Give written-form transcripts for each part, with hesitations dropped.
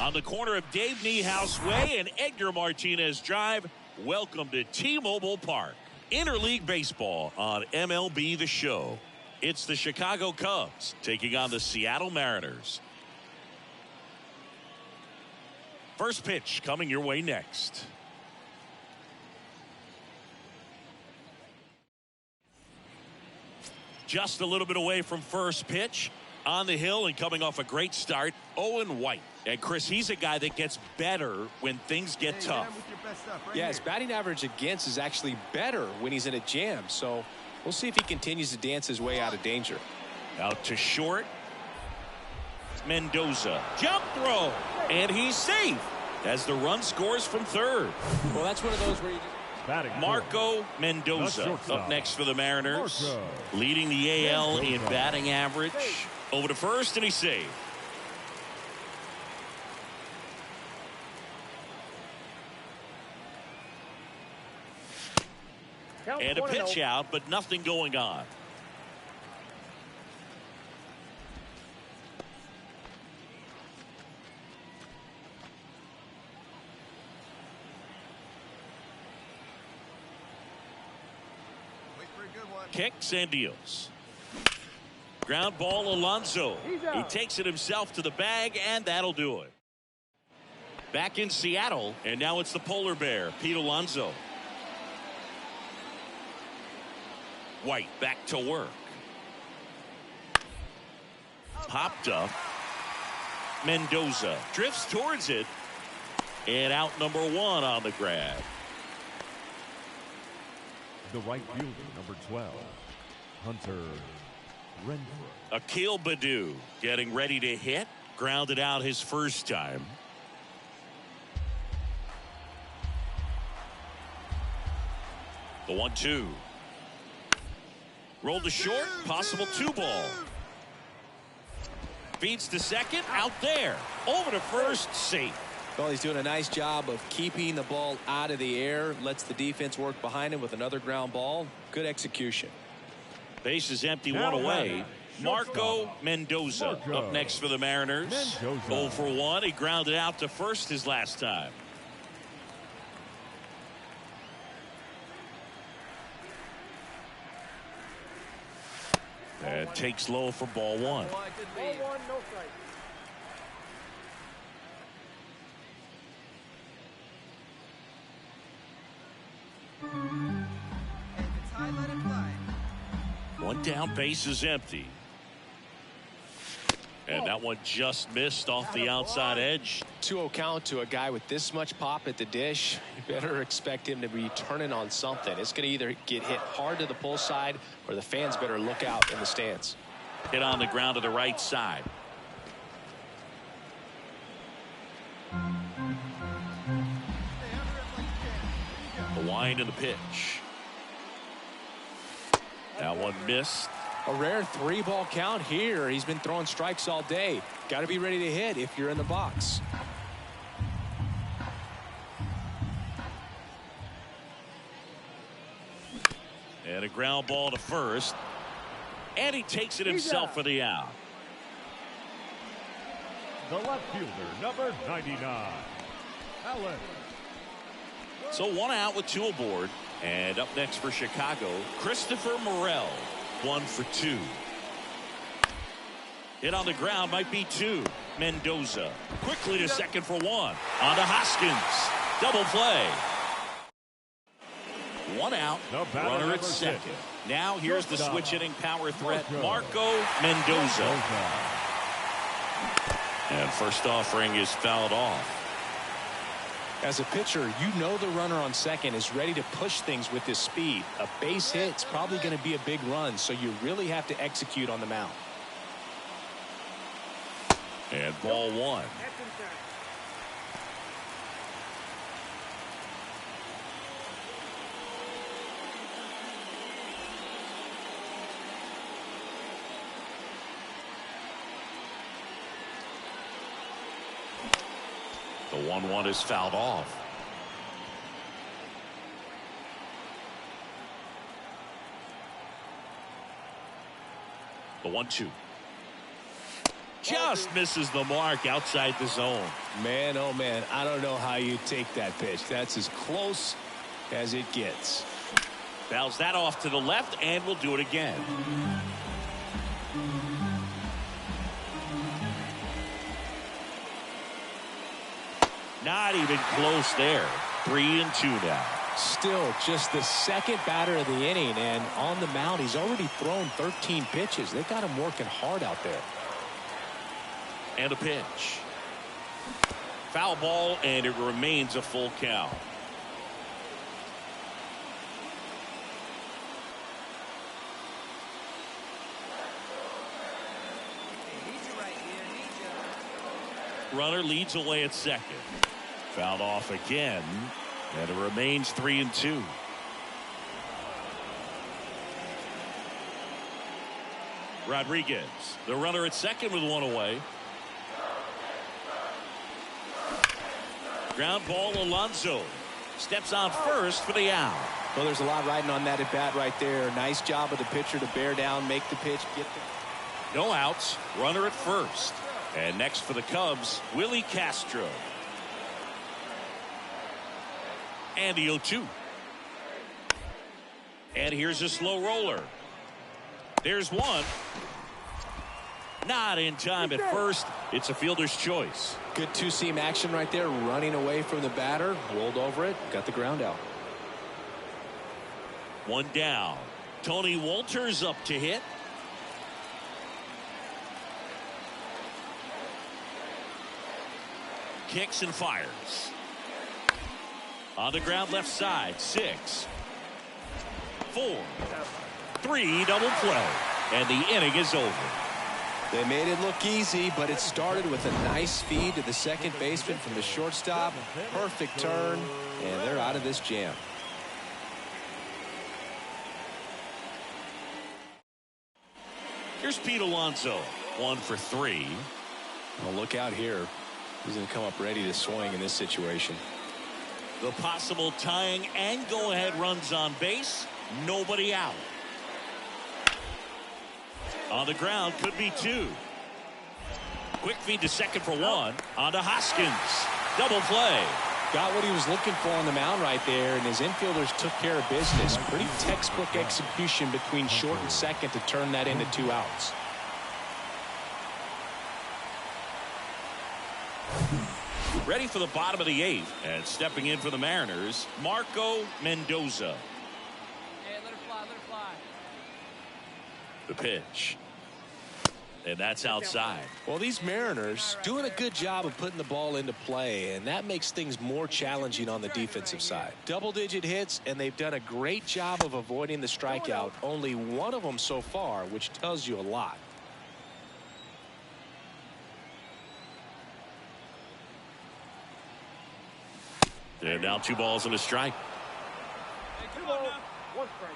On the corner of Dave Niehaus Way and Edgar Martinez Drive, welcome to T-Mobile Park. Interleague Baseball on MLB The Show. It's the Chicago Cubs taking on the Seattle Mariners. First pitch coming your way next. Just a little bit away from first pitch. On the hill and coming off a great start, Owen White. And Chris, he's a guy that gets better when things get tough. Yeah, his batting average against is actually better when he's in a jam. So we'll see if he continues to dance his way out of danger. Out to short. Mendoza. Jump throw. And he's safe as the run scores from third. Well, that's one of those where you just... Marco Mendoza up next for the Mariners. Leading the AL in batting average. Over to first, and he's safe. And a pitch out, but nothing going on. Kicks and deals. Ground ball, Alonso. He takes it himself to the bag, and that'll do it. Back in Seattle, and now it's the polar bear, Pete Alonso. White back to work. Popped up. Mendoza drifts towards it. And out number one on the grab. The right fielder, number 12, Hunter Renfroe. Akil Baddoo getting ready to hit. Grounded out his first time. The 1-2. Rolled to short. Possible 2-ball. Feeds to second. Out there. Over to first. Safe. Well, he's doing a nice job of keeping the ball out of the air. Lets the defense work behind him with another ground ball. Good execution. Base is empty, one away. Marco Mendoza up next for the Mariners. 0 for 1. He grounded out to first his last time. And takes low for ball one. One down, base is empty. And that one just missed off the outside edge. 2-0 count to a guy with this much pop at the dish. You better expect him to be turning on something. It's going to either get hit hard to the pull side, or the fans better look out in the stands. Hit on the ground to the right side. The wind and the pitch. That one missed. A rare 3-ball count here. He's been throwing strikes all day. Got to be ready to hit if you're in the box. And a ground ball to first. And he takes it himself for the out. The left fielder, number 99, Allen. So 1 out with 2 aboard. And up next for Chicago, Christopher Morel. 1 for 2. Hit on the ground, might be 2. Mendoza quickly to second for 1. On to Hoskins. Double play. One out, The batter, runner number at second. 6. Now here's the Shortstop, switch hitting power threat, Marco Marco Mendoza. And first offering is fouled off. As a pitcher, you know the runner on second is ready to push things with his speed. A base hit's probably going to be a big run, so you really have to execute on the mound. And ball one. The 1-1 is fouled off. The 1-2. Just misses the mark outside the zone. Man, oh man, I don't know how you take that pitch. That's as close as it gets. Fouls that off to the left, and we'll do it again. Not even close there. 3-2 now. Still just the second batter of the inning, and on the mound he's already thrown 13 pitches. They got him working hard out there. And a pitch. Foul ball, and it remains a full count. Runner leads away at second. Fouled off again, and it remains 3-2. Rodriguez, the runner at second with one away. Ground ball, Alonso steps on first for the out. Well, there's a lot riding on that at bat right there. Nice job of the pitcher to bear down, make the pitch, get the... No outs, runner at first. And next for the Cubs, Willie Castro. And the 0-2. And here's a slow roller. There's one. Not in time at first. It's a fielder's choice. Good two-seam action right there, running away from the batter, rolled over it, got the ground out. One down. Tony Walters up to hit. Kicks and fires. On the ground left side. 6, 4, 3, double play. And the inning is over. They made it look easy, but it started with a nice feed to the second baseman from the shortstop. Perfect turn, and they're out of this jam. Here's Pete Alonso. 1 for 3. Well, look out here. He's going to come up ready to swing in this situation. The possible tying and go-ahead runs on base. Nobody out. On the ground, could be 2. Quick feed to second for 1. On to Hoskins. Double play. Got what he was looking for on the mound right there, and his infielders took care of business. Pretty textbook execution between short and second to turn that into 2 outs. Ready for the bottom of the 8th. And stepping in for the Mariners, Marco Mendoza. Hey, let her fly, let her fly. The pitch. And that's outside. Well, these Mariners doing a good job of putting the ball into play, and that makes things more challenging on the defensive side. Double-digit hits, and they've done a great job of avoiding the strikeout. Only one of them so far, which tells you a lot. And now 2 balls and a strike. Hey, come on now. 1 strike.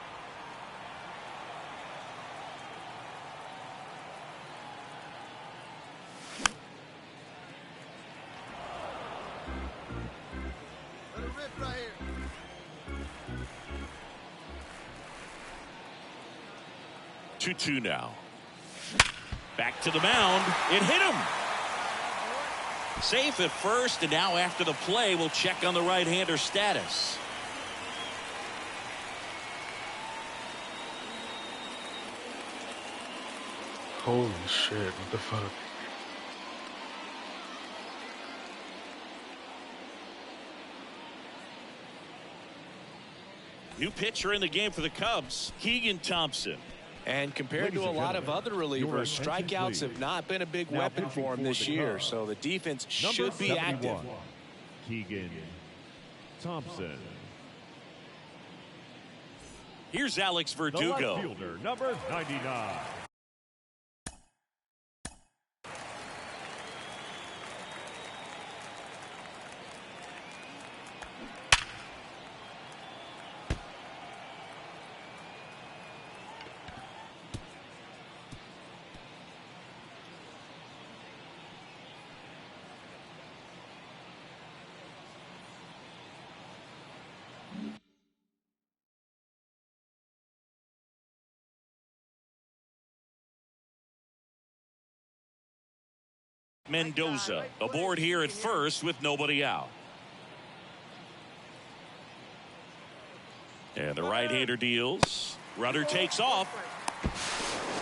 Let it rip right here. 2-2 now. Back to the mound. It hit him. Safe at first, and now after the play, we'll check on the right-hander status. Holy shit, what the fuck? New pitcher in the game for the Cubs, Keegan Thompson. And compared to a lot of other relievers, strikeouts have not been a big weapon for him this year. So the defense should be active. Keegan Thompson. Here's Alex The left Verdugo. fielder, number 99. Mendoza aboard here at first with nobody out. And the right-hander deals. Runner takes off.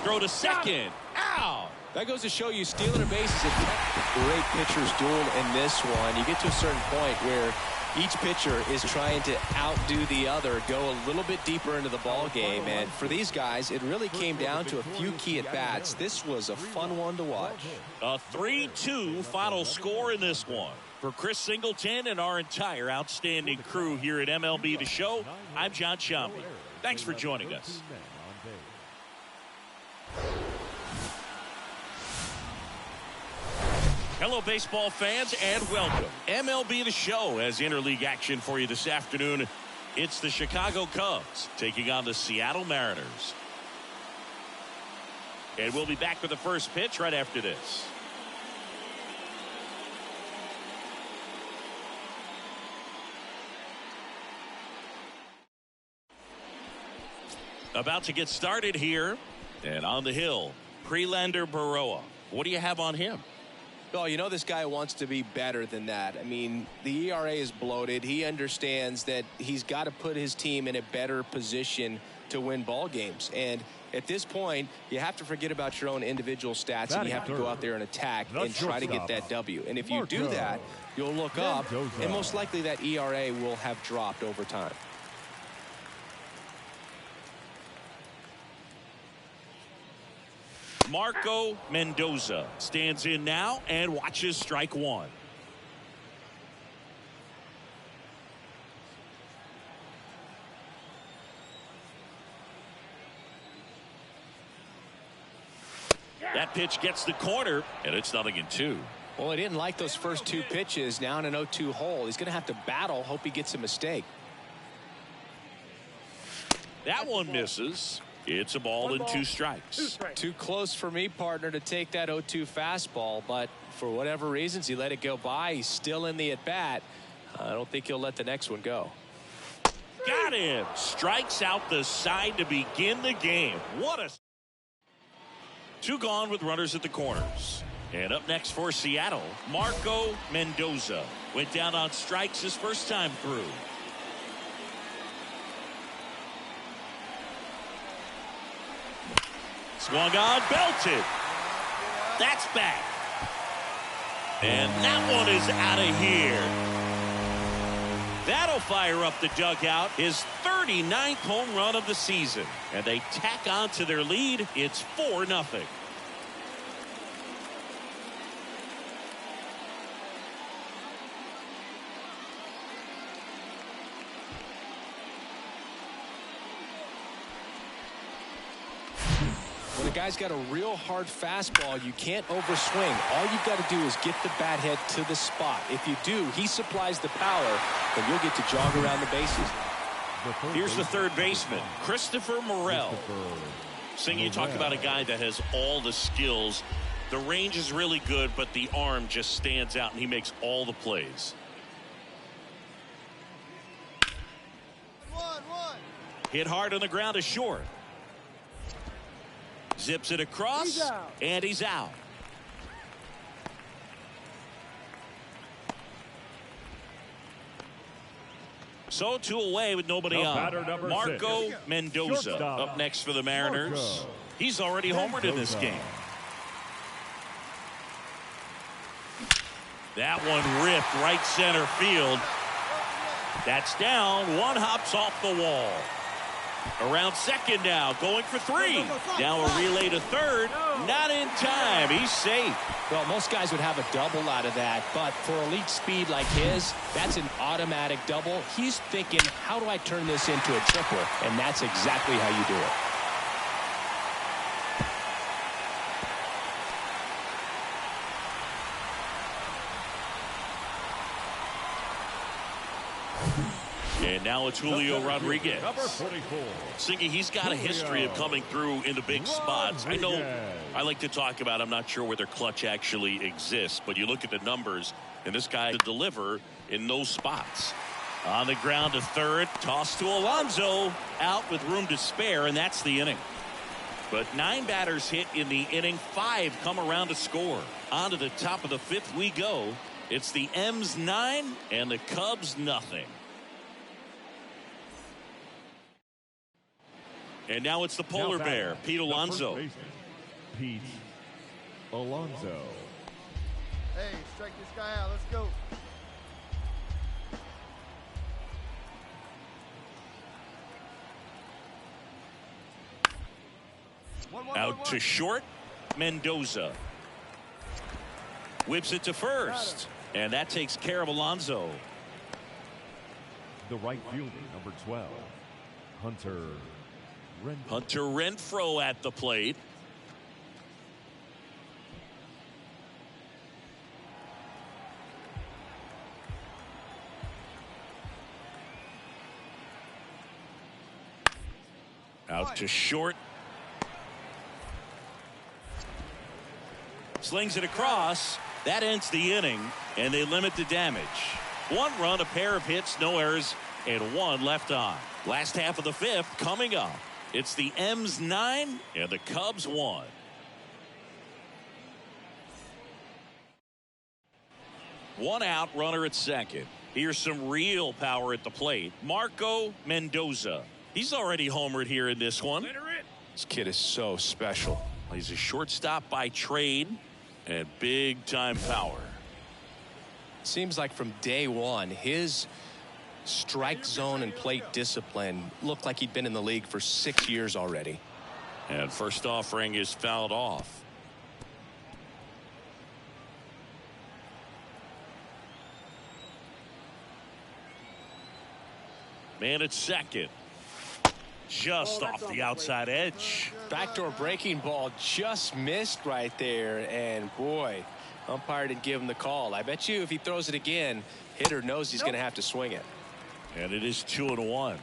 Throw to second. Out. That goes to show you stealing a base is a great pitcher's duel in this one. You get to a certain point where each pitcher is trying to outdo the other, go a little bit deeper into the ball game. And for these guys, it really came down to a few key at-bats. This was a fun one to watch. A 3-2 final score in this one. For Chris Singleton and our entire outstanding crew here at MLB The Show, I'm John Sciambi. Thanks for joining us. Hello, baseball fans, and welcome. MLB The Show has interleague action for you this afternoon. It's the Chicago Cubs taking on the Seattle Mariners. And we'll be back with the first pitch right after this. About to get started here. And on the hill, Prelander Berroa. What do you have on him? Oh, you know this guy wants to be better than that. I mean, the ERA is bloated. He understands that he's got to put his team in a better position to win ball games. And at this point, you have to forget about your own individual stats, and you have to go out there and attack and try to get that W. And if you do that, you'll look up, and most likely that ERA will have dropped over time. Marco Mendoza stands in now and watches strike one. That pitch gets the corner, and it's 0-2. Well, he didn't like those first two pitches. Now in an 0-2 hole, he's going to have to battle, hope he gets a mistake. That one misses. It's a ball and 2 strikes. Too close for me, partner, to take that 0-2 fastball, but for whatever reasons, he let it go by. He's still in the at-bat. I don't think he'll let the next one go. Got him. Strikes out the side to begin the game. What a... 2 gone with runners at the corners. And up next for Seattle, Marco Mendoza. Went down on strikes his first time through. Swung on, belted. That's back. And that one is out of here. That'll fire up the dugout. His 39th home run of the season. And they tack on to their lead. It's 4-0. When a guy's got a real hard fastball, you can't overswing. All you've got to do is get the bat head to the spot. If you do, he supplies the power, and you'll get to jog around the bases. Here's the third baseman, Christopher Morel. Seeing you talk about a guy that has all the skills. The range is really good, but the arm just stands out, and he makes all the plays. Hit hard on the ground is short. Zips it across, and he's out. So 2 away with nobody on. Marco Mendoza up next for the Mariners. He's already homered in this game. That one ripped right center field. That's down. One hops off the wall. Around second now, going for three. Now a relay to third. Not in time. He's safe. Well, most guys would have a double out of that, but for elite speed like his, that's an automatic double. He's thinking, how do I turn this into a triple? And that's exactly how you do it. And now it's Julio Rodriguez. Number 44. Singy, he's got a history of coming through into big spots. I know I like to talk about, I'm not sure whether clutch actually exists, but you look at the numbers, and this guy to deliver in those spots. On the ground to third, toss to Alonso, out with room to spare, and that's the inning. But 9 batters hit in the inning, 5 come around to score. On to the top of the 5th we go. It's the M's 9 and the Cubs nothing. And now it's the polar bear, Pete Alonso. Pete Alonso. Hey, strike this guy out. Let's go. Out to short, Mendoza. Whips it to first. And that takes care of Alonso. The right fielder, number 12, Hunter Renfroe at the plate. Out to short. Slings it across. That ends the inning, and they limit the damage. 1 run, a pair of hits, no errors, and 1 left on. Last half of the 5th coming up. It's the M's 9 and the Cubs 1. One out, runner at second. Here's some real power at the plate. Marco Mendoza. He's already homered here in this one. This kid is so special. He's a shortstop by trade and big time power. Seems like from day one, his strike zone and plate discipline looked like he'd been in the league for 6 years already. And first offering is fouled off. Man at second. Just off the outside edge. Backdoor breaking ball just missed right there, and boy, umpire didn't give him the call. I bet you if he throws it again, hitter knows he's going to have to swing it. And it is 2-1.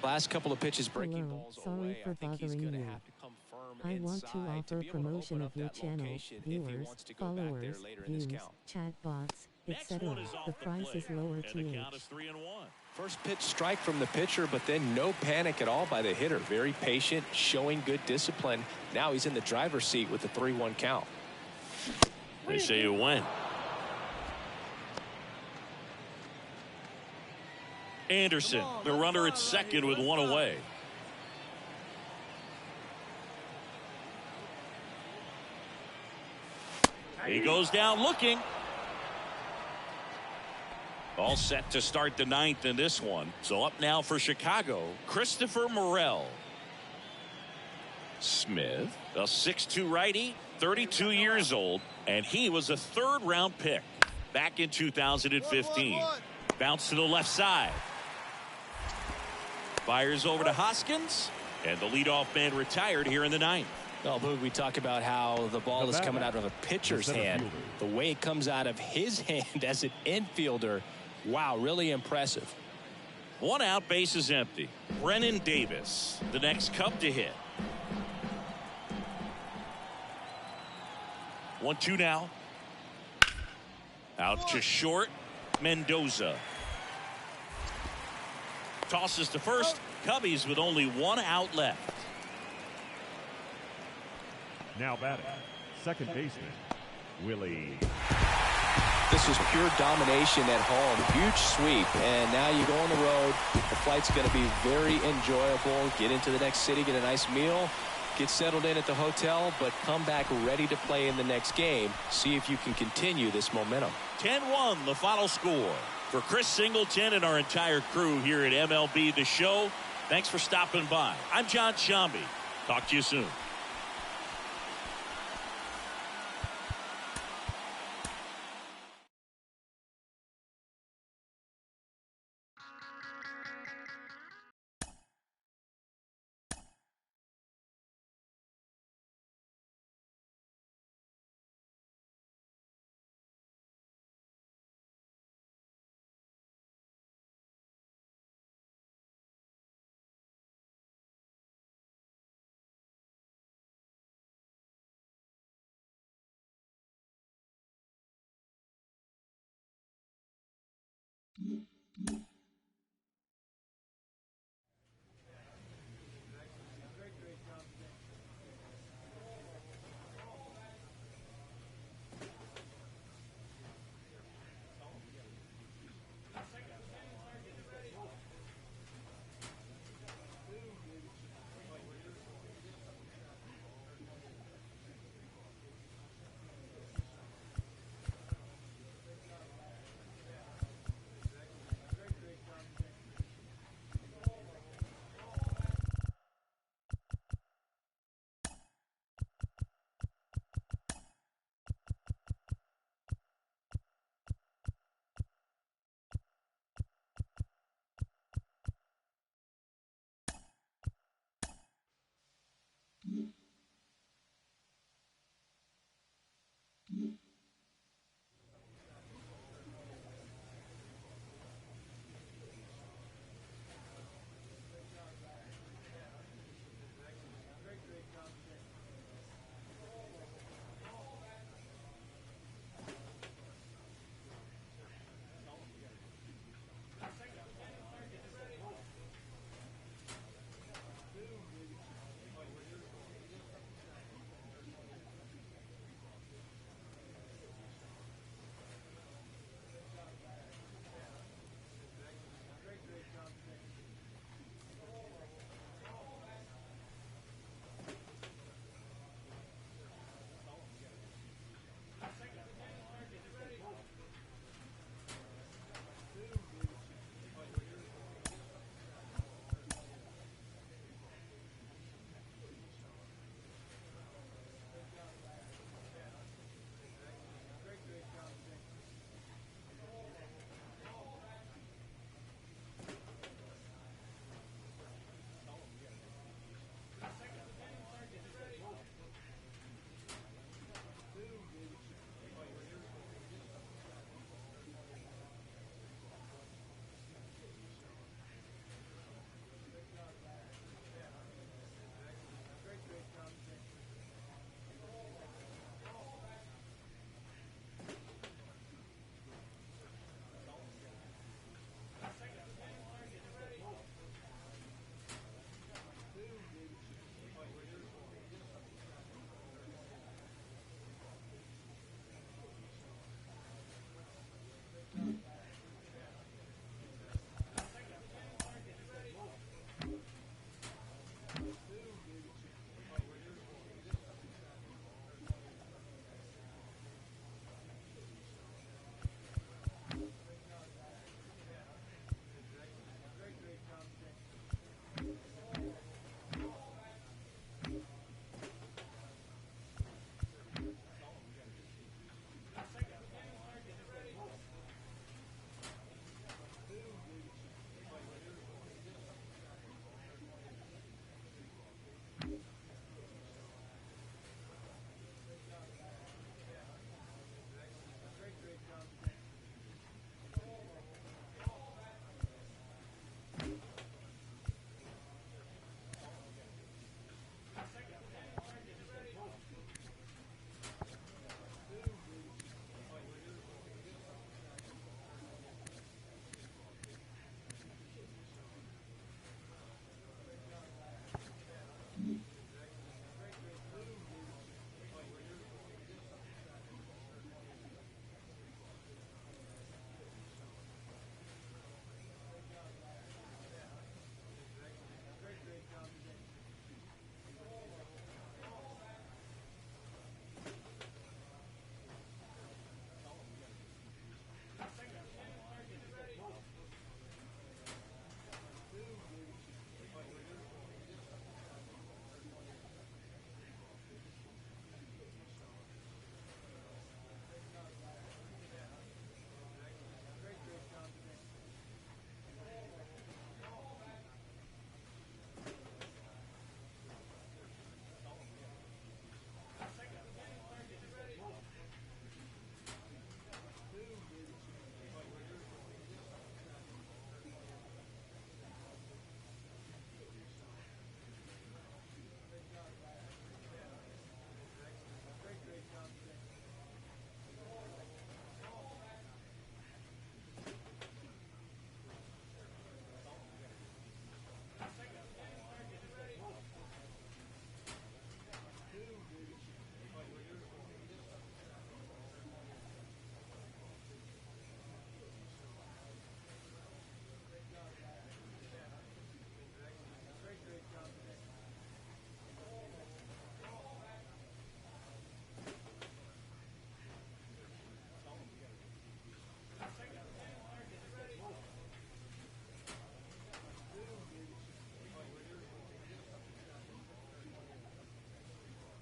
Last couple of pitches breaking balls Sorry away. for I think he's bothering going to you. have to come firm I inside want to offer be able to promotion open of up your that channel, location if he viewers, wants to go back there followers, later in this views, count. chatbots, Next etc. one is off The price plate, is lower and to the count is each. 3-1. First pitch strike from the pitcher, but then no panic at all by the hitter. Very patient, showing good discipline. Now he's in the driver's seat with the 3-1 count. They say you win. Anderson, the runner at second with 1 away. He goes down looking. All set to start the 9th in this one. So up now for Chicago, Christopher Morel. Smith, a 6'2 righty, 32 years old, and he was a 3rd-round pick back in 2015. Bounce to the left side. Fires over to Hoskins, and the leadoff man retired here in the 9th. Well, Boog, we talk about how the ball is coming out of a pitcher's hand. The way it comes out of his hand as an infielder, wow, really impressive. 1 out, base is empty. Brennan Davis, the next Cub to hit. 1-2 now. Out to short, Mendoza. Tosses to first. Cubbies with only 1 out left. Now batting, second baseman, Willie. This is pure domination at home. Huge sweep. And now you go on the road. The flight's going to be very enjoyable. Get into the next city, get a nice meal, get settled in at the hotel, but come back ready to play in the next game. See if you can continue this momentum. 10-1 the final score. For Chris Singleton and our entire crew here at MLB The Show, thanks for stopping by. I'm John Shambi. Talk to you soon.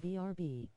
BRB.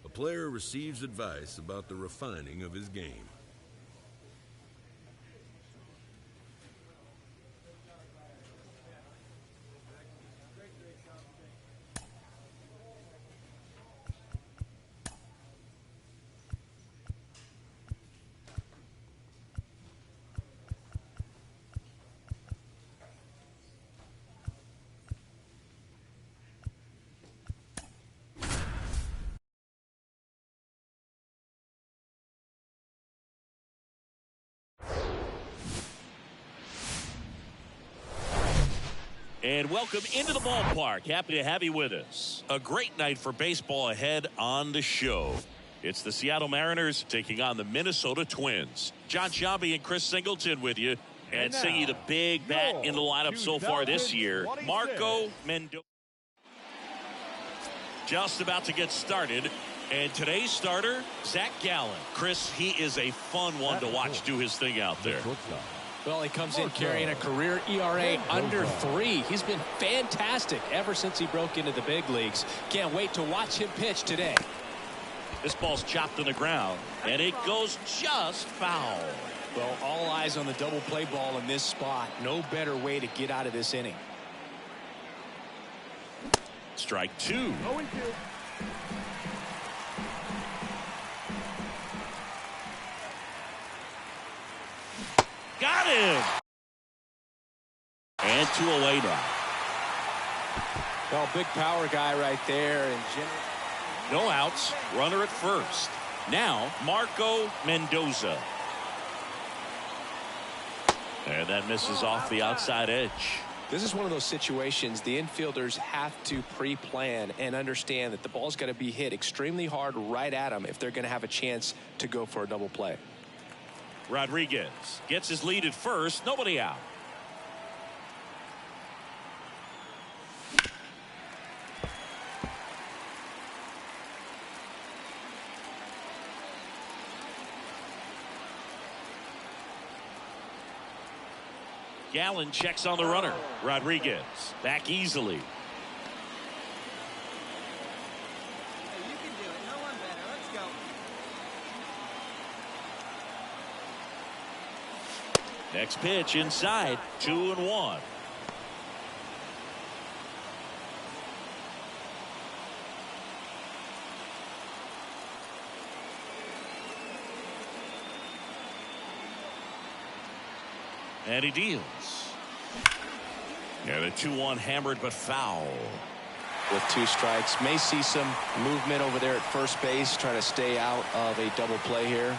A player receives advice about the refining of his game. And welcome into the ballpark. Happy to have you with us. A great night for baseball ahead on the show. It's the Seattle Mariners taking on the Minnesota Twins. John Sciambi and Chris Singleton with you. And singing the big bat in the lineup so far this year, Marco Mendoza. Just about to get started. And today's starter, Zach Gallen. Chris, he is a fun one to watch do his thing out there. Well, he comes in carrying a career ERA under 3. He's been fantastic ever since he broke into the big leagues. Can't wait to watch him pitch today. This ball's chopped on the ground, and it goes just foul. Well, all eyes on the double play ball in this spot. No better way to get out of this inning. Strike 2. Got him. And 2 away now. Well, big power guy right there. And no outs. Runner at first. Now, Marco Mendoza. And that misses off the outside edge. This is one of those situations the infielders have to pre-plan and understand that the ball's got to be hit extremely hard right at them if they're going to have a chance to go for a double play. Rodriguez gets his lead at first. Nobody out. Gallen checks on the runner. Rodriguez back easily. Next pitch inside. 2-1. And he deals. And a 2-1 hammered but foul. With 2 strikes, may see some movement over there at first base, trying to stay out of a double play here.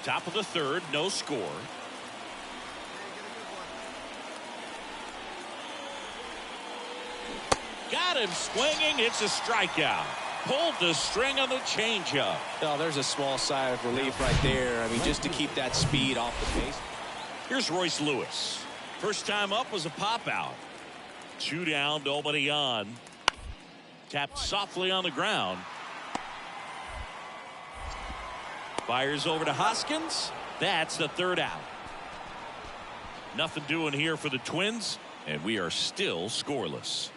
Top of the 3rd, no score. Got him swinging. It's a strikeout. Pulled the string on the changeup. Oh, there's a small sigh of relief right there. I mean, just to keep that speed off the base. Here's Royce Lewis. First time up was a pop out. 2 down, nobody on. Tapped softly on the ground. Fires over to Hoskins. That's the 3rd out. Nothing doing here for the Twins, and we are still scoreless.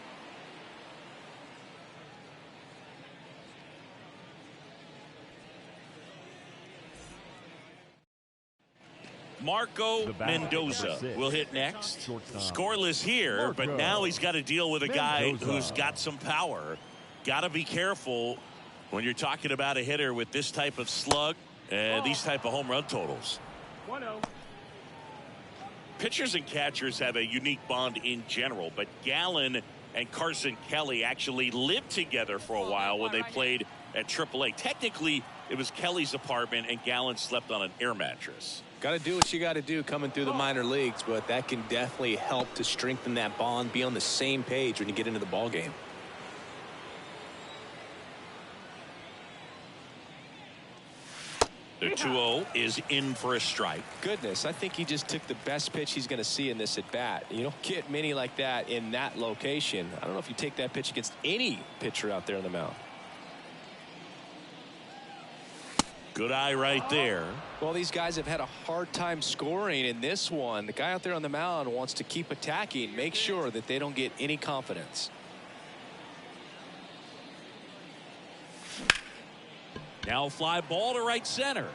Marco Mendoza will hit next. Scoreless here, but now he's got to deal with a guy who's got some power. Got to be careful when you're talking about a hitter with this type of slug and these type of home run totals. 1-0. Pitchers and catchers have a unique bond in general, but Gallen and Carson Kelly actually lived together for a while when they played at AAA. Technically, it was Kelly's apartment, and Gallen slept on an air mattress. Got to do what you got to do coming through the minor leagues, but that can definitely help to strengthen that bond, be on the same page when you get into the ball game. The 2-0 is in for a strike. Goodness, I think he just took the best pitch he's going to see in this at bat. You don't get many like that in that location. I don't know if you take that pitch against any pitcher out there on the mound. Good eye right there. Well, these guys have had a hard time scoring in this one. The guy out there on the mound wants to keep attacking, make sure that they don't get any confidence. Now fly ball to right center.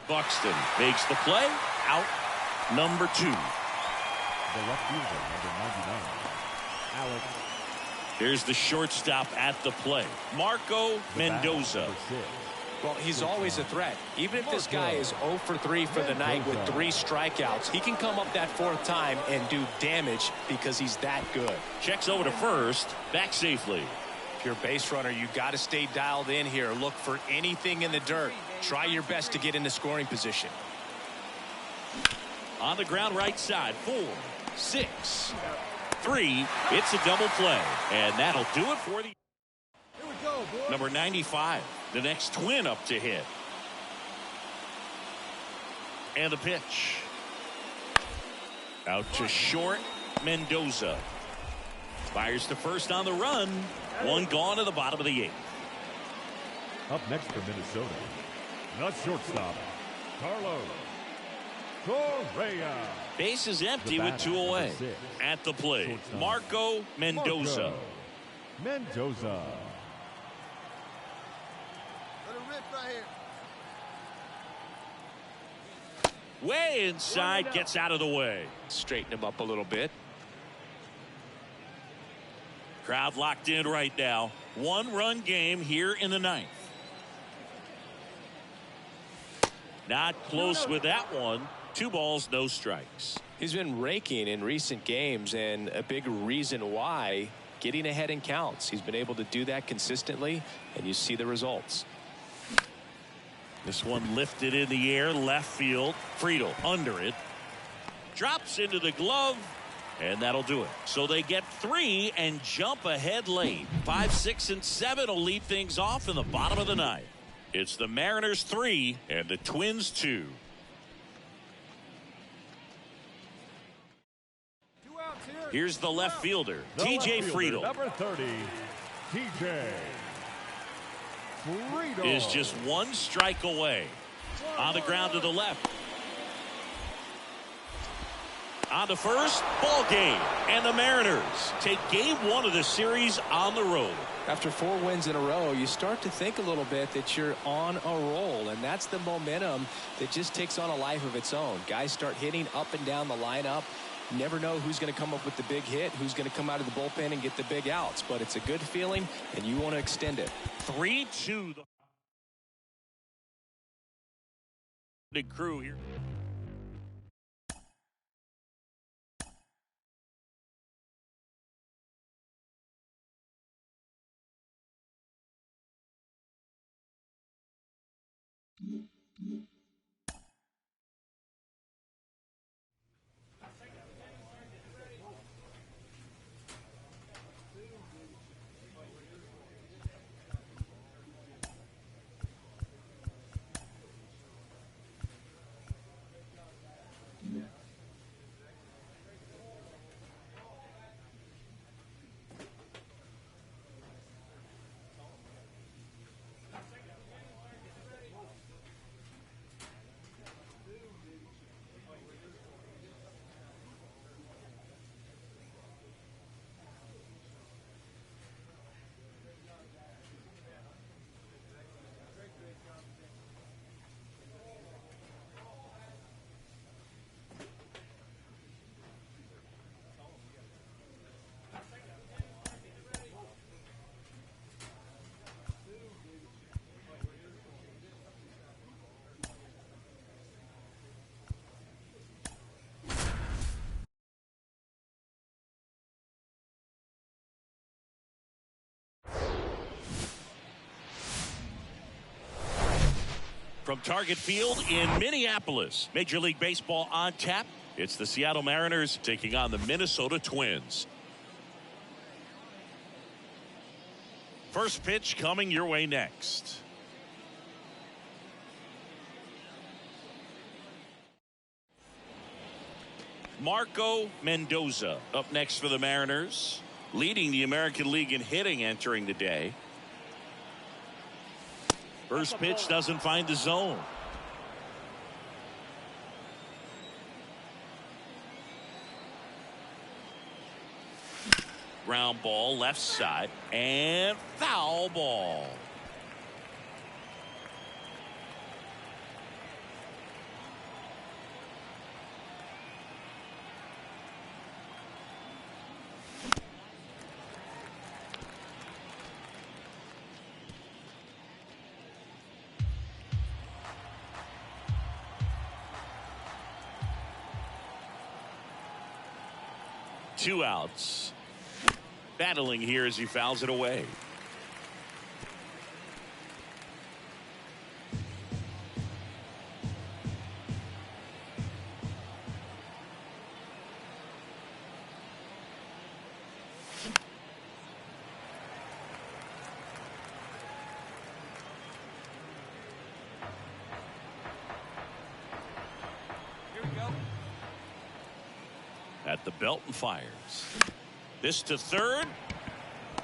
Buxton makes the play. Out number 2. The left fielder, number 99, Alex. Here's the shortstop at the plate, Marco Mendoza. Well, he's always a threat. Even if this guy is 0 for 3 for the night with 3 strikeouts, he can come up that 4th time and do damage because he's that good. Checks over to first, back safely. If you're a base runner, you got to stay dialed in here. Look for anything in the dirt. Try your best to get into scoring position. On the ground right side, 4, 6, 3. It's a double play, and that'll do it for the Here we go, boy. number 95. The next twin up to hit. And the pitch. Out to short, Mendoza. Fires to first on the run. 1 gone to the bottom of the 8th. Up next for Minnesota, the shortstop, Carlos Correa. Base is empty The with batter, 2 away. number 6. At the plate, Shortstop, Marco Mendoza. Marco Mendoza. Let it rip right here. Way inside, gets out of the way. Straighten him up a little bit. Crowd locked in right now. 1-run game here in the 9th. Not close with that one. 2 balls, no strikes. He's been raking in recent games, and a big reason why, getting ahead in counts. He's been able to do that consistently, and you see the results. This one lifted in the air, left field. Friedel under it. Drops into the glove, and that'll do it. So they get 3 and jump ahead late. 5, 6, and 7 will lead things off in the bottom of the 9th. It's the Mariners 3 and the Twins 2. 2 outs here. Here's the left fielder, The T.J. left fielder, Friedel. number 30, T.J. Friedel. Is just 1 strike away. On the ground to the left. On to first, ball game. And the Mariners take game 1 of the series on the road. After 4 wins in a row, you start to think a little bit that you're on a roll, and that's the momentum that just takes on a life of its own. Guys start hitting up and down the lineup. You never know who's going to come up with the big hit, who's going to come out of the bullpen and get the big outs, but it's a good feeling, and you want to extend it. 3-2. The crew here. From Target Field in Minneapolis, Major League Baseball on tap. It's the Seattle Mariners taking on the Minnesota Twins. First pitch coming your way next. Marco Mendoza up next for the Mariners, leading the American League in hitting entering the day. First pitch doesn't find the zone. Ground ball left side and foul ball. Two outs. Battling here as he fouls it away. Here we go. At the belt and fires. This to third.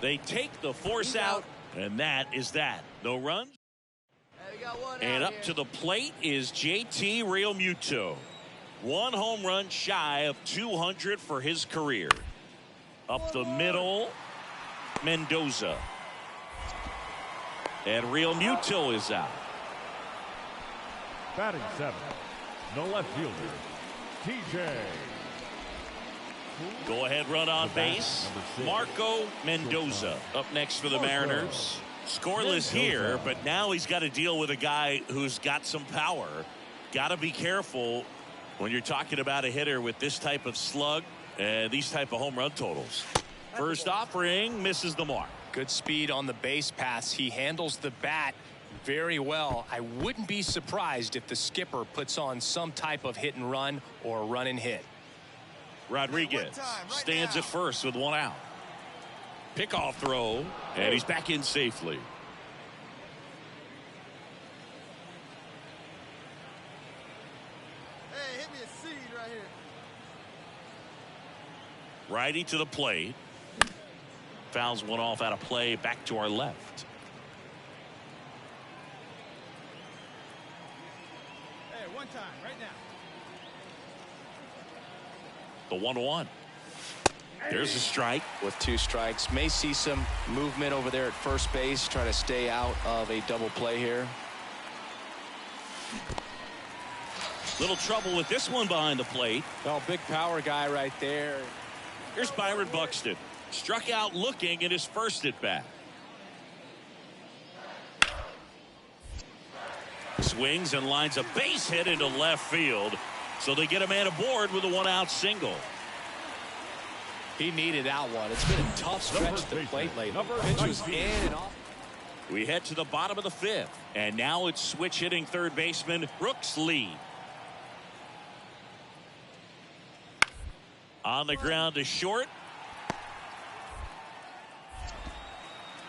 They take the force out, and that is that. No runs. Hey, we got one And out up here. to the plate is JT Realmuto. One home run shy of 200 for his career. Up the middle, Mendoza. And Realmuto is out. Batting seventh, the left fielder, TJ. Go ahead run on base. Marco Mendoza up next for the Mariners. Scoreless here, but now he's got to deal with a guy who's got some power. Got to be careful when you're talking about a hitter with this type of slug and these type of home run totals. First offering misses the mark. Good speed on the base paths. He handles the bat very well. I wouldn't be surprised if the skipper puts on some type of hit and run or run and hit. Rodriguez stands at first with one out. Pickoff throw, and he's back in safely. Hey, hit me a seed right here. Righty to the plate. Fouls one off out of play, back to our left. Hey, one time, right now. The 1-1. There's a strike. With two strikes, may see some movement over there at first base, trying to stay out of a double play here. Little trouble with this one behind the plate. Oh, big power guy right there. Here's Byron Buxton. Struck out looking in his first at bat. Swings and lines a base hit into left field. So they get a man aboard with a one-out single. He needed that one. It's been a tough stretch at the plate lately. Pitch was in and off. We head to the bottom of the fifth. And now it's switch hitting third baseman Brooks Lee. On the ground to short.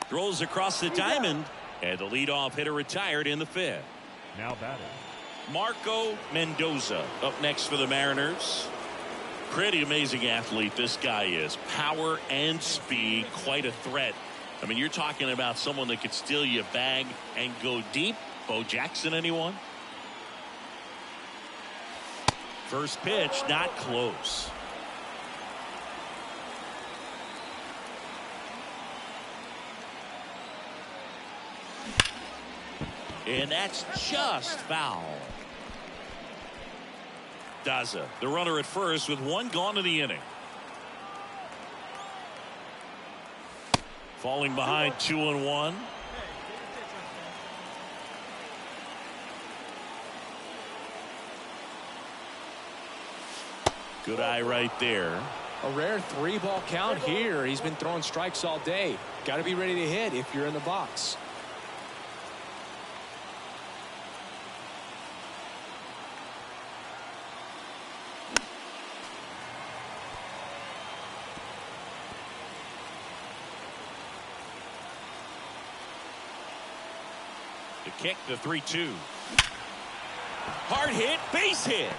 Throws across the diamond. And the leadoff hitter retired in the fifth. Now batting, Marco Mendoza up next for the Mariners. Pretty amazing athlete this guy is. Power and speed, quite a threat. I mean, you're talking about someone that could steal you a bag and go deep. Bo Jackson, anyone? First pitch, not close. And that's just foul. Daza, the runner at first with one gone in the inning. Falling behind 2-1. Good eye right there. A rare 3-ball count here. He's been throwing strikes all day. Got to be ready to hit if you're in the box. The kick, the 3-2. Hard hit, base hit.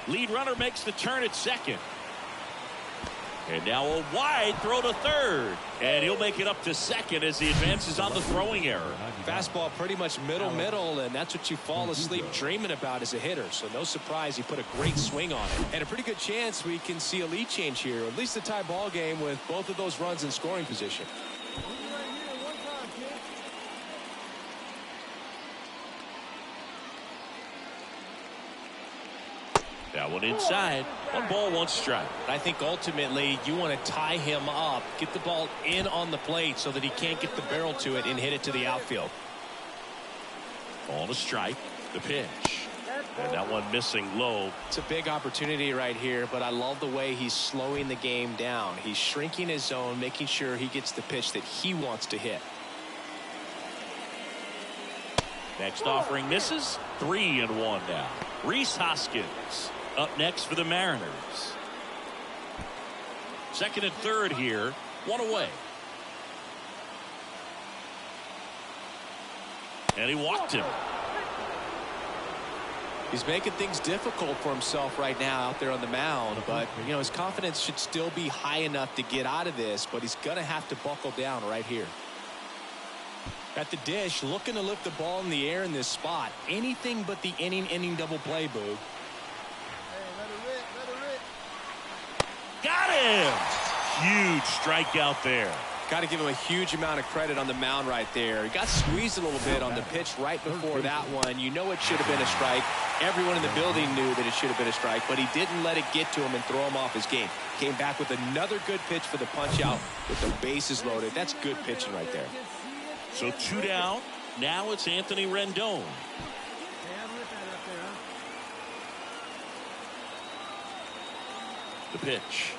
Lead runner makes the turn at second. And now a wide throw to third. And he'll make it up to second as he advances on the throwing error. Fastball pretty much middle, and that's what you fall asleep dreaming about as a hitter. So no surprise he put a great swing on it. And a pretty good chance we can see a lead change here. At least a tie ball game with both of those runs in scoring position. That one inside. 1 ball, 1 strike. I think ultimately you want to tie him up, get the ball in on the plate so that he can't get the barrel to it and hit it to the outfield. On a strike. The pitch. And that one missing low. It's a big opportunity right here, but I love the way he's slowing the game down. He's shrinking his zone, making sure he gets the pitch that he wants to hit. Next offering misses. 3-1 now. Rhys Hoskins up next for the Mariners. Second and third here. 1 away. And he walked him. He's making things difficult for himself right now out there on the mound, but you know his confidence should still be high enough to get out of this, but he's gonna have to buckle down right here. At the dish, looking to lift the ball in the air in this spot. Anything but the inning double play, Boog. Got him! Huge strikeout there. Got to give him a huge amount of credit on the mound right there. He got squeezed a little bit on the pitch right before that one. You know it should have been a strike. Everyone in the building knew that it should have been a strike, but he didn't let it get to him and throw him off his game. Came back with another good pitch for the punch out with the bases loaded. That's good pitching right there. So 2 down. Now it's Anthony Rendon. The pitch.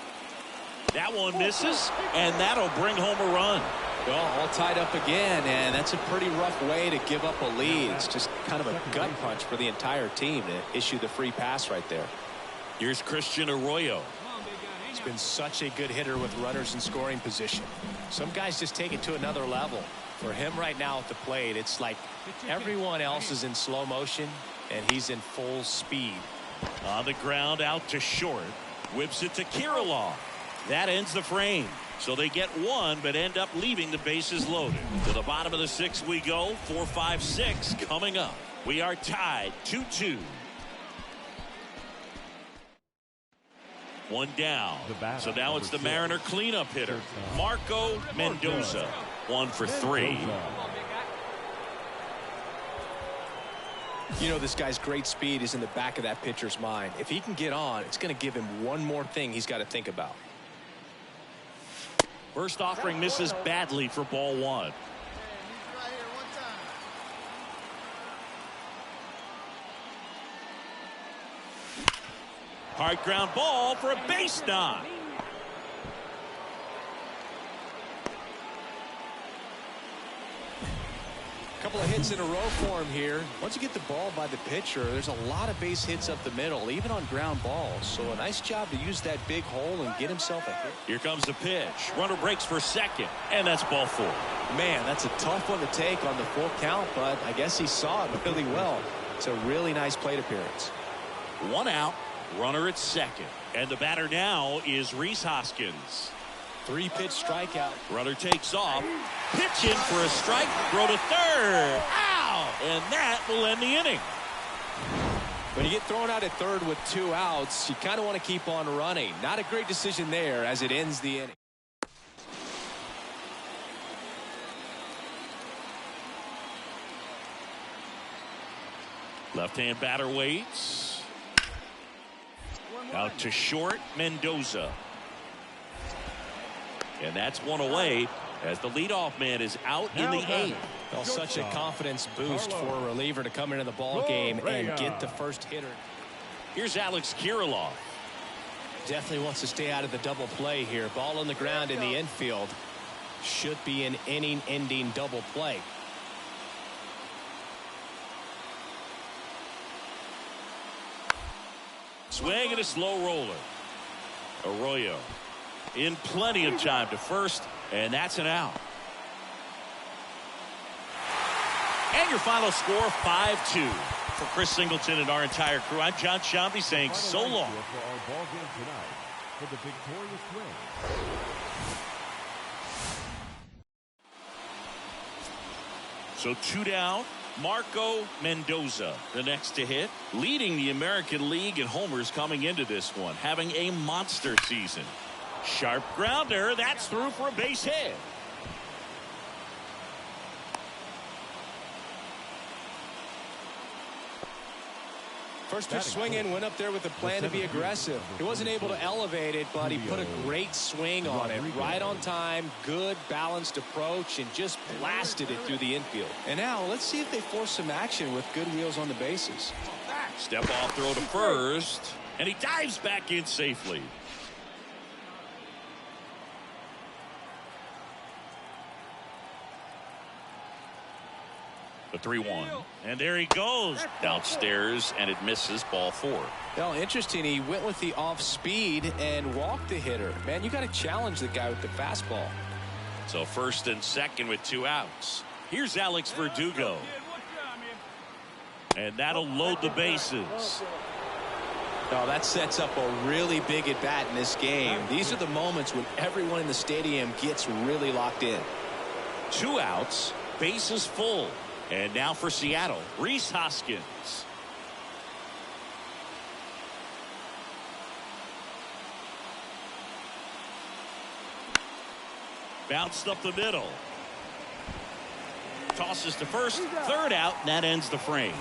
That one misses, and that'll bring home a run. Well, all tied up again, and that's a pretty rough way to give up a lead. It's just kind of a gut punch for the entire team to issue the free pass right there. Here's Christian Arroyo. He's been such a good hitter with runners in scoring position. Some guys just take it to another level. For him right now at the plate, it's like everyone else is in slow motion, and he's in full speed. On the ground, out to short. Whips it to Kirilloff. That ends the frame. So they get 1, but end up leaving the bases loaded. To the bottom of the 6th we go. 4, 5, 6 coming up. We are tied 2-2. 1 down. So now it's the Mariner cleanup hitter, Marco Mendoza. 1 for 3. You know this guy's great speed is in the back of that pitcher's mind. If he can get on, it's going to give him one more thing he's got to think about. First offering misses badly for ball 1. Hard ground ball for a base knock. Couple of hits in a row for him here. Once you get the ball by the pitcher, there's a lot of base hits up the middle, even on ground balls. So a nice job to use that big hole and get himself a hit. Here comes the pitch. Runner breaks for second, and that's ball 4. Man, that's a tough one to take on the full count, but I guess he saw it really well. It's a really nice plate appearance. 1 out, runner at second. And the batter now is Rhys Hoskins. 3-pitch strikeout. Runner takes off. Pitch in for a strike. Throw to third. Ow! And that will end the inning. When you get thrown out at third with 2 outs, you kind of want to keep on running. Not a great decision there as it ends the inning. Left-hand batter waits. Out to short, Mendoza. And that's 1 away as the leadoff man is out in the 8th. Well, such a confidence boost for a reliever to come into the ball game and get the first hitter. Here's Alex Kirilloff. Definitely wants to stay out of the double play here. Ball on the ground in the infield. Should be an inning-ending double play. Swing and a slow roller. Arroyo in plenty of time to first, and that's an out. And your final score, 5-2. For Chris Singleton and our entire crew, I'm John Shambi saying so long. For our ball game tonight, for the victorious win. So 2 down. Marco Mendoza, the next to hit, leading the American League in homers coming into this one, having a monster season. Sharp grounder, that's through for a base hit. First pitch swing in, went up there with the plan to be aggressive. He wasn't able to elevate it, but he put a great swing on it. Right on time, good balanced approach, and just blasted it through the infield. And now let's see if they force some action with good wheels on the bases. Step off throw to first, and he dives back in safely. The 3-1, and there he goes downstairs, and it misses, ball 4. Well, interesting, he went with the off speed and walked the hitter. Man, you got to challenge the guy with the fastball. So first and second with 2 outs. Here's Alex Verdugo, and that'll load the bases. No, that sets up a really big at bat in this game. These are the moments when everyone in the stadium gets really locked in. 2 outs, bases full. And now for Seattle, Rhys Hoskins. Bounced up the middle. Tosses to first, 3rd out, and that ends the frame.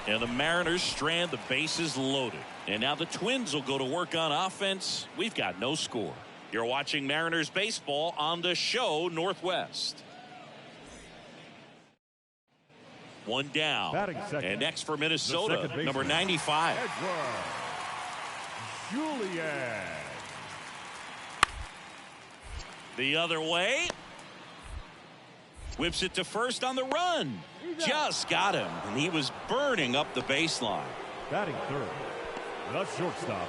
And the Mariners strand the bases loaded. And now the Twins will go to work on offense. We've got no score. You're watching Mariners baseball on the show Northwest. 1 down. And next for Minnesota, number 95. Julian. The other way. Whips it to first on the run. Just got him, and he was burning up the baseline. Batting third, the shortstop,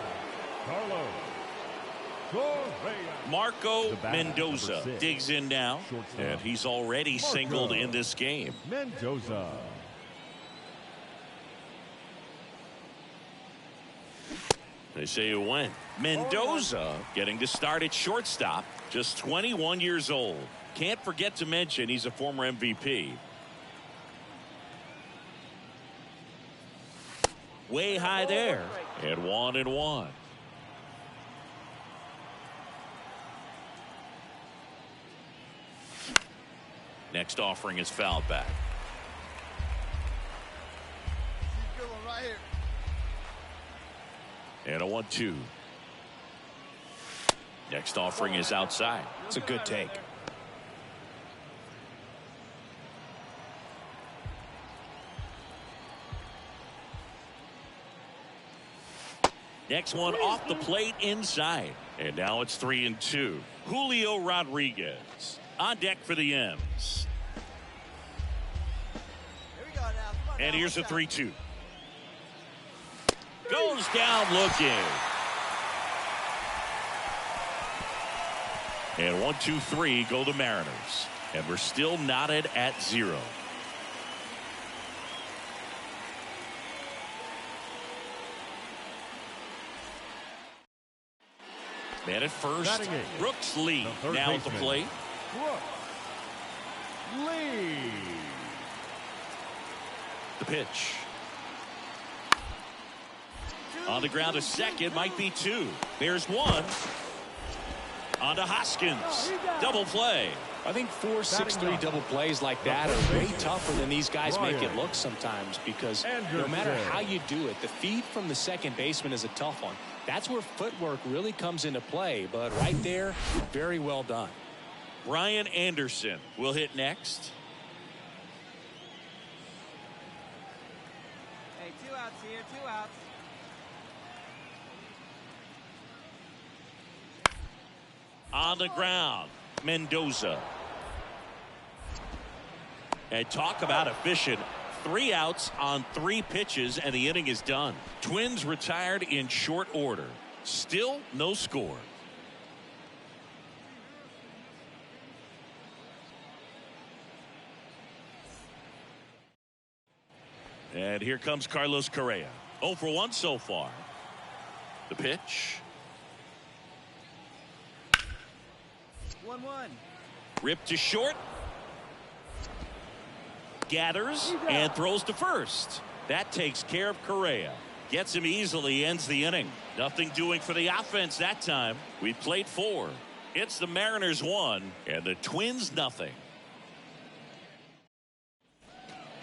Carlos Correa. Marco Mendoza digs in now, and he's already singled in this game. Mendoza. They say who went. Mendoza getting to start at shortstop, just 21 years old. Can't forget to mention he's a former MVP. Way high there, and 1-1. Next offering is fouled back. Good one right here. And a 1-2. Next offering is outside. It's a good take. Next one off the plate inside. And now it's 3-2. Julio Rodriguez on deck for the M's. Here we go now. Come on And now, here's a watch out. 3-2. Goes down looking. And 1-2-3 go the Mariners. And we're still knotted at 0. Man at first. Batting eighth, Brooks Lee the third now at the baseman. plate. Brooks Lee. The pitch. On the ground to second, might be 2. There's 1. On to Hoskins. Double play. I think 4-6-3 double plays like that are way tougher than these guys make it look sometimes, because no matter how you do it, the feed from the second baseman is a tough one. That's where footwork really comes into play, but right there, very well done. Brian Anderson will hit next. Hey, 2 outs here, 2 outs. On the ground, Mendoza. And talk about efficient. 3 outs on 3 pitches, and the inning is done. Twins retired in short order. Still no score. And here comes Carlos Correa. 0 for 1 so far. The pitch. 1-1. Ripped to short. Gathers and throws to first. That takes care of Correa. Gets him easily, ends the inning. Nothing doing for the offense that time. We played 4. It's the Mariners 1 and the Twins nothing.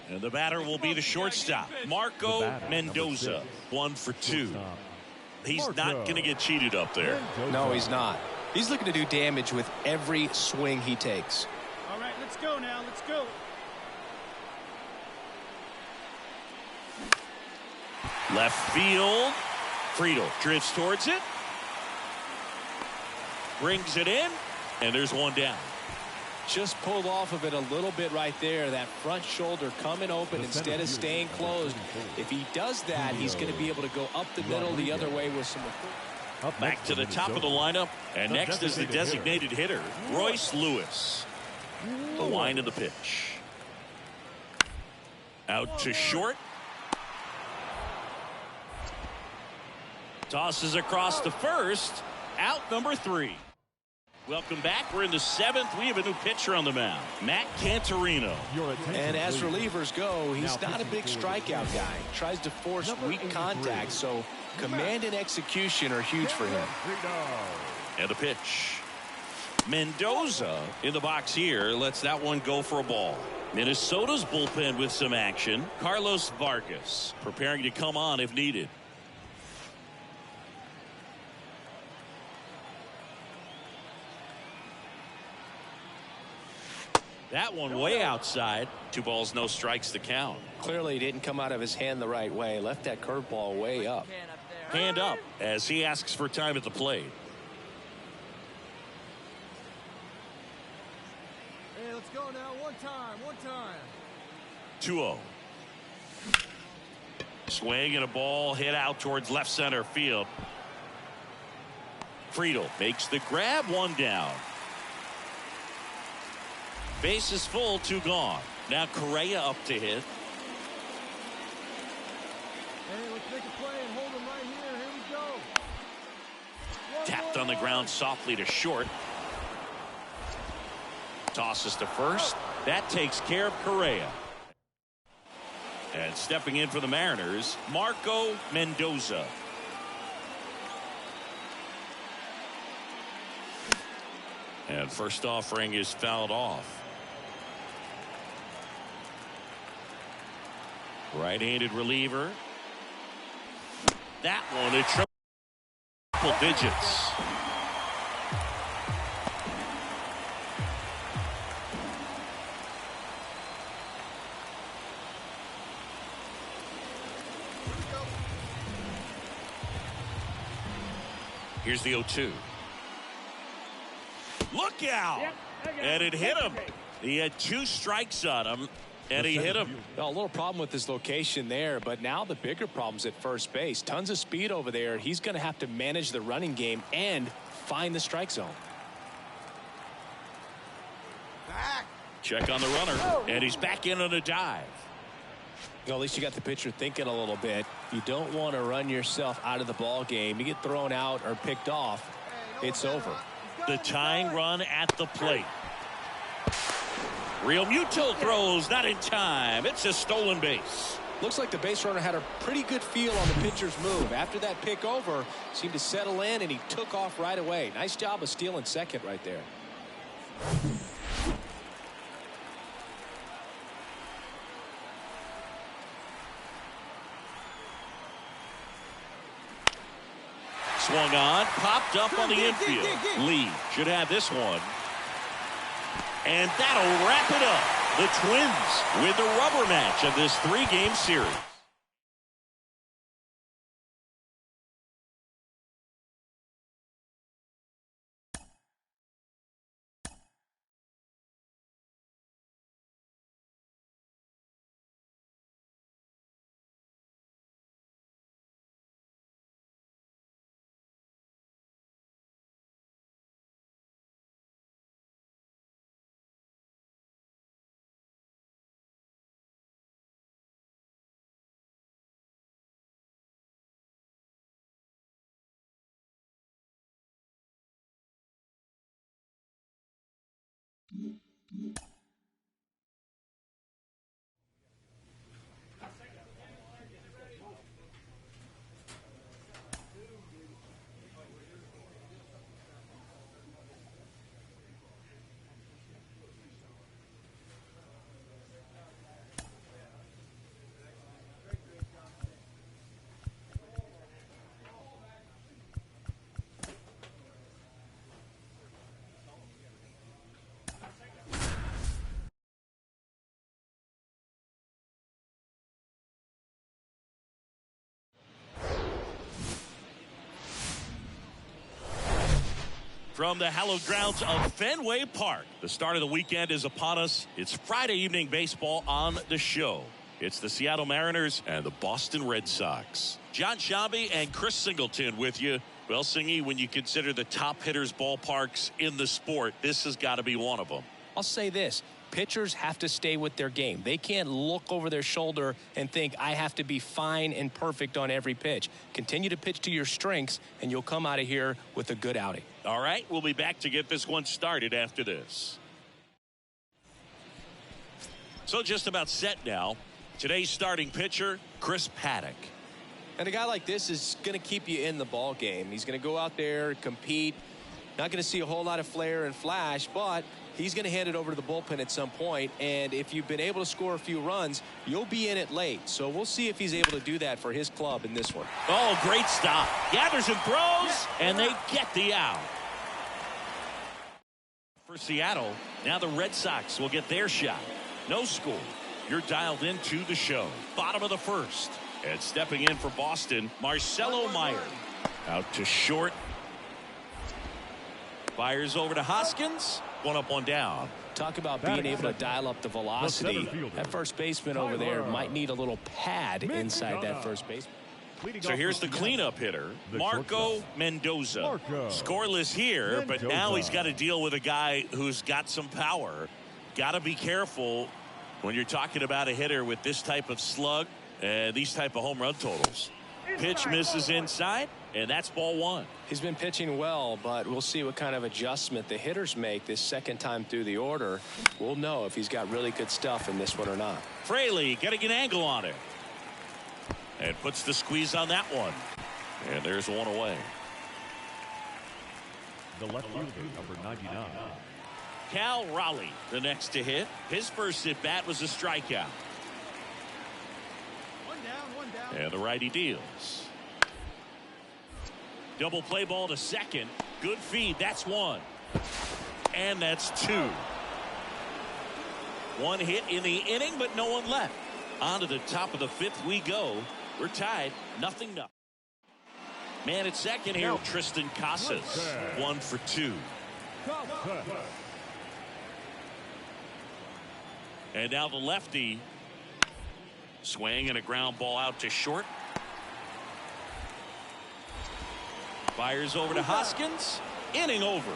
And the batter will be the shortstop, Marco Mendoza. 1 for 2. He's not going to get cheated up there. No, he's not. He's looking to do damage with every swing he takes. All right, let's go now. Let's go. Left field. Friedel drifts towards it. Brings it in. And there's one down. Just pulled off of it a little bit right there. That front shoulder coming open instead of staying closed. If he does that, he's going to be able to go up the middle the other way with some. Back to the top of the lineup. And next is the designated hitter, Royce Lewis. The line of the pitch. Out to short. Tosses across to first. Out number 3. Welcome back. We're in the 7th. We have a new pitcher on the mound, Matt Cantorino. And as relievers go, he's not a big strikeout guy. Tries to force weak contact, so command and execution are huge for him. And the pitch. Mendoza in the box here lets that one go for a ball. Minnesota's bullpen with some action. Carlos Vargas preparing to come on if needed. That one way outside. 2 balls, no strikes to count. Clearly didn't come out of his hand the right way. Left that curveball way up. Hand up as he asks for time at the plate. Hey, let's go now. One time. 2-0. Swing and a ball hit out towards left center field. Friedel makes the grab. 1 down. Base is full, 2 gone. Now Correa up to hit. Hey, let's make a play and hold him right here. Here we go. Tapped on the ground softly to short. Tosses to first. That takes care of Correa. And stepping in for the Mariners, Marco Mendoza. And first offering is fouled off. Right-handed reliever. That one at triple digits. Here's the 0-2. Look out! And it hit him. He had 2 strikes on him. And he hit him. A little problem with his location there, but now the bigger problem's at first base. Tons of speed over there. He's going to have to manage the running game and find the strike zone. Back. Check on the runner, and he's back in on a dive. Well, at least you got the pitcher thinking a little bit. You don't want to run yourself out of the ball game. You get thrown out or picked off, it's over. The tying run at the plate. Real Muto throws, not in time. It's a stolen base. Looks like the base runner had a pretty good feel on the pitcher's move. After that pick over, seemed to settle in, and he took off right away. Nice job of stealing second right there. Swung on, popped up on the infield. Lee should have this one. And that'll wrap it up. The Twins win the rubber match of this 3-game series. From the hallowed grounds of Fenway Park, the start of the weekend is upon us. It's Friday evening baseball on the show. It's the Seattle Mariners and the Boston Red Sox. John Shambi and Chris Singleton with you. Well, Singy, when you consider the top hitters' ballparks in the sport, this has got to be one of them. I'll say this. Pitchers have to stay with their game. They can't look over their shoulder and think, I have to be fine and perfect on every pitch. Continue to pitch to your strengths, and you'll come out of here with a good outing. All right, we'll be back to get this one started after this. So just about set now. Today's starting pitcher, Chris Paddock. And a guy like this is going to keep you in the ball game. He's going to go out there, compete. Not going to see a whole lot of flair and flash, but he's going to hand it over to the bullpen at some point, and if you've been able to score a few runs, you'll be in it late. So we'll see if he's able to do that for his club in this one. Oh, great stop. Gathers and throws, and they get the out. For Seattle, now the Red Sox will get their shot. No score. You're dialed into the show. Bottom of the first. And stepping in for Boston, Marcelo Meyer. Out to short. Fires over to Hoskins. One up, one down. Talk about being able to dial up the velocity. That first baseman over there might need a little pad inside that first baseman. So here's the cleanup hitter, Marco Mendoza. Scoreless here, but now he's got to deal with a guy who's got some power. Got to be careful when you're talking about a hitter with this type of slug and these type of home run totals. Pitch misses inside, and that's ball one. He's been pitching well, but we'll see what kind of adjustment the hitters make this second time through the order. We'll know if he's got really good stuff in this one or not. Fraley getting an angle on it. And puts the squeeze on that one. And there's one away. The left fielder, number 99. Cal Raleigh, the next to hit. His first at bat was a strikeout. One down. And the righty deals. Double play ball to second. Good feed. That's one. And that's two. One hit in the inning, but no one left. On to the top of the fifth we go. We're tied. 0-0. Man at second here, Tristan Casas. 1 for 2. And now the lefty. Swing and a ground ball out to short. Fires over to Hoskins. Inning over.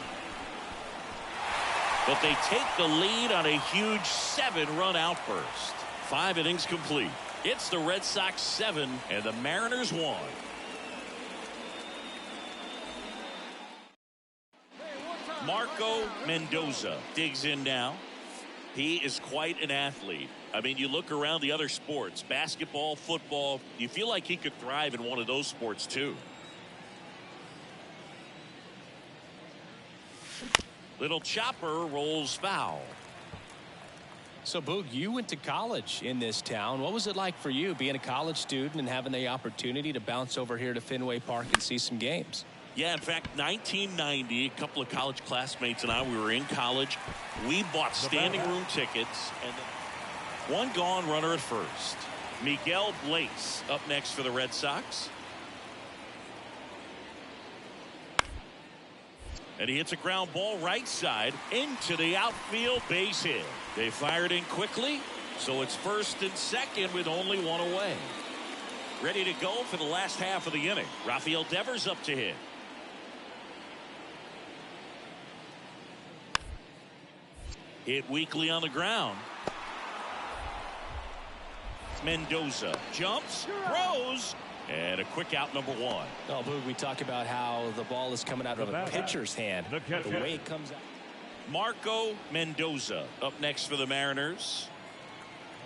But they take the lead on a huge 7-run outburst. 5 innings complete. It's the Red Sox 7 and the Mariners 1. Marco Mendoza digs in now. He is quite an athlete. I mean, you look around the other sports, basketball, football, you feel like he could thrive in one of those sports too. Little chopper rolls foul. So, Boog, you went to college in this town. What was it like for you being a college student and having the opportunity to bounce over here to Fenway Park and see some games? Yeah, in fact, 1990, a couple of college classmates and I, we were in college. We bought standing room tickets, and then one gone runner at first. Miguel Blaze up next for the Red Sox. And he hits a ground ball right side into the outfield, base hit. They fired in quickly, so it's first and second with only one away. Ready to go for the last half of the inning. Rafael Devers up to hit. Hit weakly on the ground. Mendoza jumps, throws, and a quick out, number 1. Oh, Boog, we talk about how the ball is coming out of a pitcher's hand. The way it comes out. Marco Mendoza up next for the Mariners.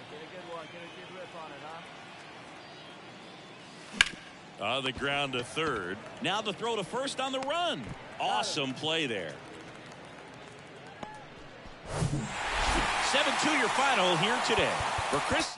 Get a good one. Get a good rip on it, huh? On the ground to third. Now the throw to first on the run. Awesome play there. 7-2 your final here today. For Chris.